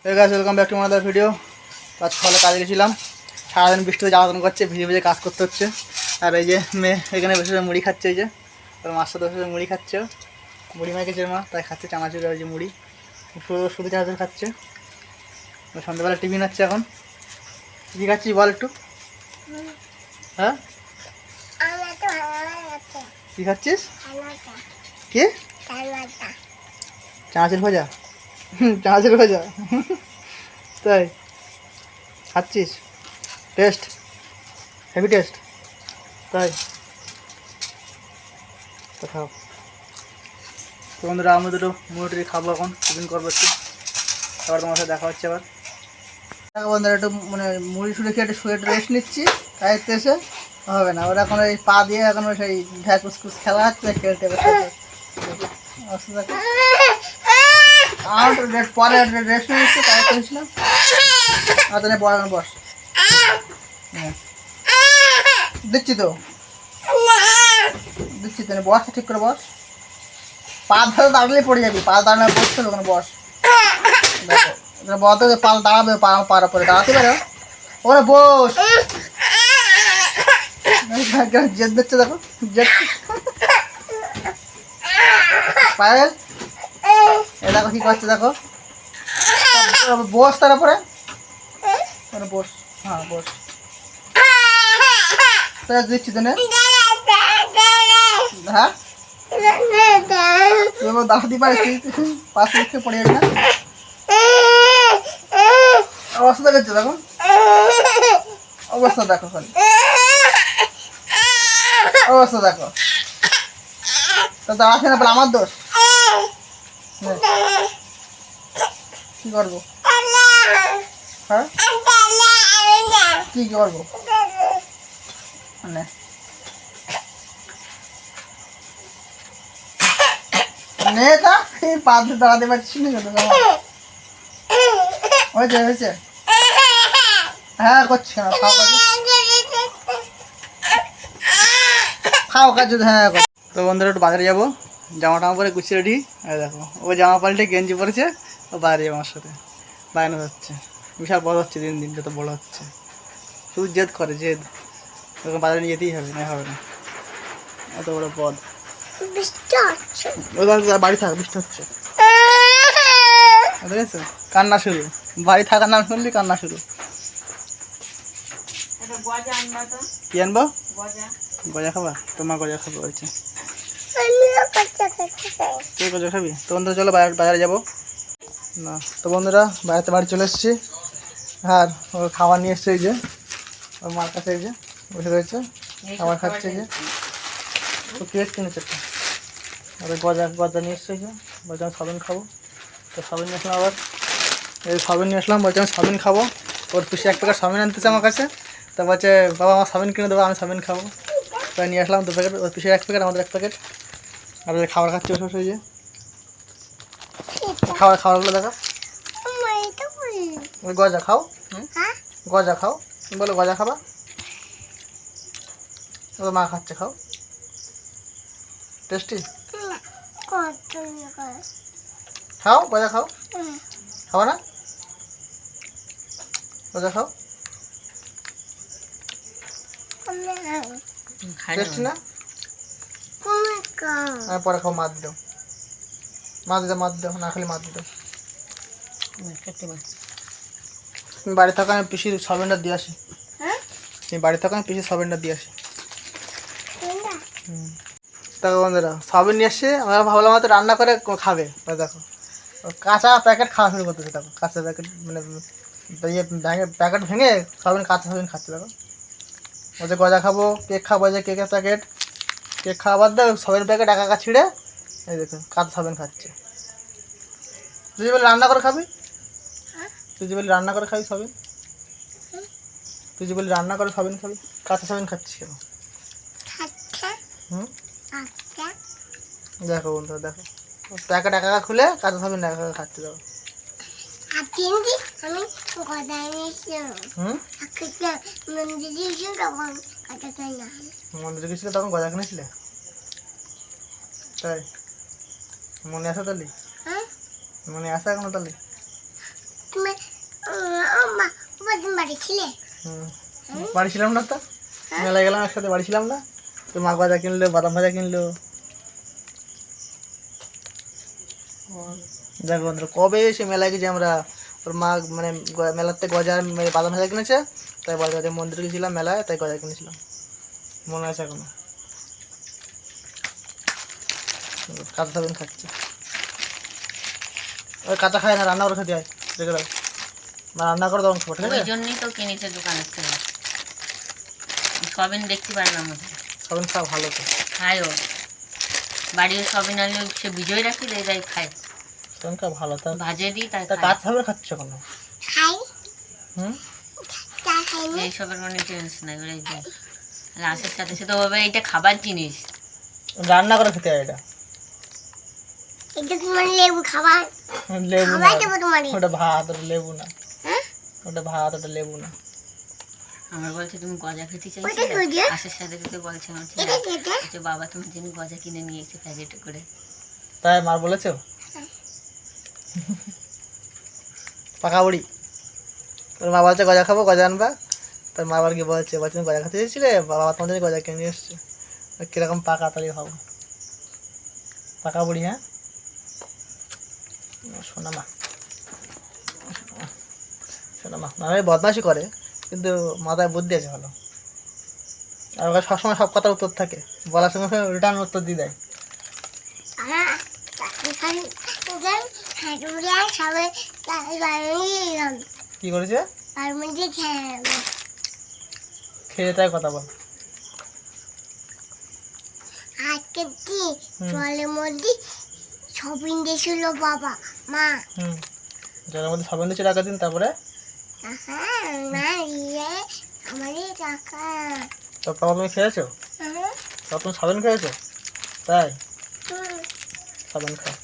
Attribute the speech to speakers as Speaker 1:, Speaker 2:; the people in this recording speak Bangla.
Speaker 1: Welcome back to mother video. আজ সকালে কাজে গেছিলাম, সারাদিন বৃষ্টিতে জ্বালাতন করছে, ভিজে ভিজে কাজ করতে হচ্ছে। আর এই যে মেয়ে এখানে বসে মুড়ি খাচ্ছে, এই যে ওর মার সাথে বসে মুড়ি খাচ্ছে, মুড়ি মাইকেছে মা, তাই খাচ্ছে চানাচুর আর যে মুড়ি শুধু চানাচুর খাচ্ছে। সন্ধ্যাবেলা টিফিন হচ্ছে এখন। কী খাচ্ছিস বল একটু? হ্যাঁ কী খাচ্ছিস? কি চানাচুর ভাজা? চানাচুর ভাজা তাই খাচ্ছিস? টেস্ট হেভি টেস্ট তাই? তো খাও। তো বন্ধুরা আমি দুটো মুড়ি খাবো, এখন টিফিন করবো একটু, আবার তোমার সাথে দেখা হচ্ছে আবার। দেখো বন্ধুরা একটু মানে মুড়ি টুড়ি খেয়ে একটু শুয়ে একটু রেস্ট নিচ্ছি, খাইতে এসে হবে না, ওরা এখন ওই পা দিয়ে এখন ওই সেই ভ্যা কুসকুস খেলা হচ্ছে, খেলতে আমার পরে রেস্ট নিচ্ছি, তাই করেছিলাম। আর তাহলে বস দিচ্ছি তো তাহলে বস, ঠিক করে বস। পা ধরে দাঁড়ালে পড়ে যাবি, পা দাঁড়ালে বসছে ওখানে বস। দেখো বলতে পা দাঁড়াবে, পার পরে দাঁড়াতে পারো, ওরা বস। জেদ দিচ্ছে, দেখো জেদ। পায়েল এ দেখো কি করছে, দেখো বস, তার উপরে বস। হ্যাঁ বস, দিচ্ছি তো। হ্যাঁ দাঁড়াতে পারিস, পাশে লিখে পড়ে যাবি না। অবস্থা দেখছো, দেখো অবস্থা দেখো, খালি অবস্থা দেখো। তো দাঁড়াচ্ছে না, আমার দোষ? কি করবো? হ্যাঁ কি করবো? নেতা পা ধরে দাঁড়াতে পারছি না, হয়েছে হয়েছে। হ্যাঁ করছি, খাও কাজ। হ্যাঁ তো বন্ধুরা একটু বাজারে যাবো, জামা টামা পরে গুছিয়ে রেডি। আর দেখো ও জামা পাল্টে গেঞ্জি পরেছে, ও বাইরে যাবো আমার সাথে, বায়না হচ্ছে। বিশাল বড় হচ্ছে, দিন দিন যত বড় হচ্ছে, শুধু জেদ করে, জেদ। ওকে বাজারে নিয়ে যেতেই হবে, না হবে না, এত বড় পদ। বাড়ি থাক, বৃষ্টি হচ্ছে, ঠিক আছে? কান্না শুরু, বাড়ি থাকার নাম শুনলি কান্না শুরু। কি আনবো? গজা খাবা? তোমার গজা খাবো বলছে। তুই গজা খাবি? তো বন্ধুরা চলো বাজারে যাবো না। তো বন্ধুরা বাড়ি চলে এসেছি, আর ওর খাবার নিয়ে এসছে, এই যে ওর মার কাছে, এই যে বসে রয়েছে খাবার খাচ্ছে। এই যে তো কেক কিনেছে একটা, ওদের গজা নিয়ে এসছে, এই যে বলছে আমি সাবিন খাবো। তো সাবিন নিয়ে আসলাম, আবার এই সাবিন নিয়ে আসলাম, বলছে আমি সাবিন খাবো। ওর পিসে এক প্যাকেট সাবিন আনতেছে আমার কাছে, তো বলছে বাবা আমার সাবিন কিনে দেবো, আমি সাবিন খাবো। তাই নিয়ে আসলাম 2 প্যাকেট, ওর পিসে 1 প্যাকেট, আমাদের 1 প্যাকেট। আর ওই খাবার খাচ্ছে বসে বসে, এই যে খাবারগুলো দেখা। ওই গজা খাও, গজা খাও, বলো গজা খাবা। ওর মা খাচ্ছে, খাও, টেস্টি। খাও গজা খাও, খাও না গজা খাও, টেস্টি না? পরে খাও, মাছ দাও, মাছ দাও না, খালি মাছ দাও। তুমি বাড়ি থাকা, আমি পিসির সাবিনটা দিয়ে আসি। তুমি বাড়ি থাকা, আমি পিসির সাবিনটা দিয়ে আসি। দেখো বন্ধুরা সাবিন নিয়ে এসছে, আমরা ভাবলাম হয়তো রান্না করে খাবে। দেখো কাঁচা প্যাকেট খাওয়া শুরু করতেছে, দেখো কাঁচা প্যাকেট, মানে ইয়ে প্যাকেট ভেঙে সাবিন, কাঁচা সাবিন খাচ্ছে। দেখো বলছে গজা খাবো, কেক খাবো, যে কেকের প্যাকেট, কেক খাওয়া বাদ দেয়, সাবিন প্যাকেট একা ছিঁড়ে এই দেখো কাঁচা সাবিন খাচ্ছে। তুই বলি রান্না করে খাবি, তুই বলি রান্না করে খাবি সাবিন, তুই বলি রান্না করে সাবিন খাবি, কাঁচা সাবিন খাচ্ছিস কেন? দেখো বন্ধুরা, দেখো প্যাকেট একা খুলে কাঁচা সাবিন একা খাচ্ছে। দেখো মন্দিরে গেছিলে তখন গজা কিনেছিলে, তাই মনে আসে তাহলে? মনে আসে এখনো তাহলে? বাড়ি ছিলাম না তো, মেলায় গেলাম একসাথে, বাড়ি ছিলাম না। তোর মা গজা কিনলো, বাদাম ভাজা কিনলো। দেখো বন্ধুরা, কবে এসে মেলায় গেছি আমরা। ওর মা মানে মেলাতে গজা বাদাম ভাজা কিনেছে, তাই বাজারে মন্দিরে গেছিলাম মেলায়, তাই গজা কিনেছিলাম, মনে আছে এখনো। কাঁচা সাবিন খাচ্ছে, ওই কাঁচা খায় না, রান্না করে খেতে হয়, দেখে দাও মা রান্না করে তখন খাবো, ঠিক আছে?
Speaker 2: ওই জন্যই তো কিনেছে দোকানের থেকে, সবিন দেখতে পারে না আমাদের।
Speaker 1: সাবিন খাওয়া ভালো তো,
Speaker 2: খায় ও, বাড়ির সবিন আনলে সে বিজয় রাখি দেয়, তাই খায়।
Speaker 1: সাবিন খাওয়া ভালো, তা
Speaker 2: ভাজে দিই তাই
Speaker 1: তা কাঁচা সাবিন খাচ্ছ কেন? হুম,
Speaker 2: এইসবের মানে টেনশন নাই, ওরাই যায় রাসের সাথে সাথে বাবা, এটা খাবার জিনিস,
Speaker 1: রান্না করে খেতে হয় এটা।
Speaker 3: লেবু খাবার,
Speaker 1: লেবু না,
Speaker 3: খাবার দেবো তোমারে।
Speaker 1: ওটা ভাত, ওটা লেবু না, ওটা ভাত, ওটা লেবু না।
Speaker 2: আমার বলছে তুমি গজা খেতে
Speaker 3: ওটা
Speaker 2: চাইছিলে,
Speaker 3: গজা?
Speaker 2: আশের সাথে সাথে বলছে আমার ছিল,
Speaker 3: এটা খেতে?
Speaker 2: বলছে, বাবা তোমার জন্য গজা কিনে নিয়ে এসে প্যাকেটে করে।
Speaker 1: তাই মার বলেছো? পাকা বুড়ি, তোর মা বলছে গজা খাবো, গজা আনবা। তোর মা আবার কি বলছে, তুমি গজা খেতে চেয়েছিলে, বাবা তোমার জন্য গজা কিনে নিয়ে এসছে। কিরকম পাকা তাহলে ভাবো, পাকা বুড়ি। হ্যাঁ শোনা মা, শোনা মা, না বদমাইশি করে কিন্তু মাথায় বুদ্ধি আছে ভালো। আর ওকে সবসময় সব কথার উত্তর থাকে, বলার সঙ্গে সঙ্গে রিটার্ন উত্তর দিয়ে দেয়। কি করেছে? খেয়ে তাই কথা বল।
Speaker 3: জলের মধ্যে শপিং গেছিল বাবা মা।
Speaker 1: জলের মধ্যে সাবান দিয়েছে রাখার দিন, তারপরে
Speaker 3: না ইয়ে আমারই টাকা।
Speaker 1: তারপর তুমি খেয়েছো? তারপর তুমি সাবান খেয়েছো? তাই সাবান খাও।